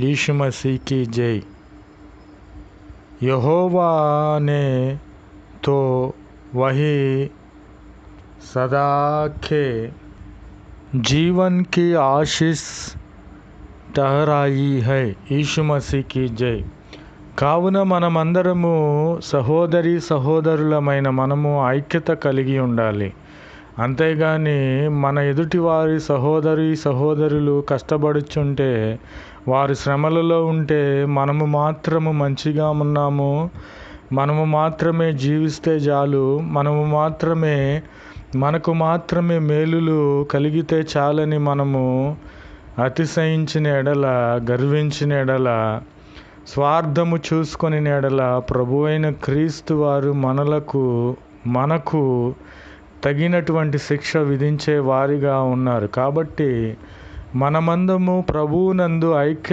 यीशु मसीह की जय। यहोवा ने तो वही सदा के जीवन की आशीष ठहराई है। यीशु मसीह की जय। కావున మనమందరము సహోదరులమైన మనము ఐక్యత కలిగి ఉండాలి. అంతేగాని మన ఎదుటివారి సహోదరులు కష్టపడుచుంటే, వారి శ్రమలలో ఉంటే మనము మాత్రము మంచిగా ఉన్నాము, మనము మాత్రమే జీవిస్తే చాలు, మనకు మాత్రమే మేలులు కలిగితే చాలని మనము అతిశయించిన ఎడల, గర్వించిన ఎడల, స్వార్థము చూసుకొని ఎడల ప్రభువైన క్రీస్తు వారు మనకు తగినటువంటి శిక్ష విధించే వారిగా ఉన్నారు. కాబట్టి మనమందము ప్రభువునందు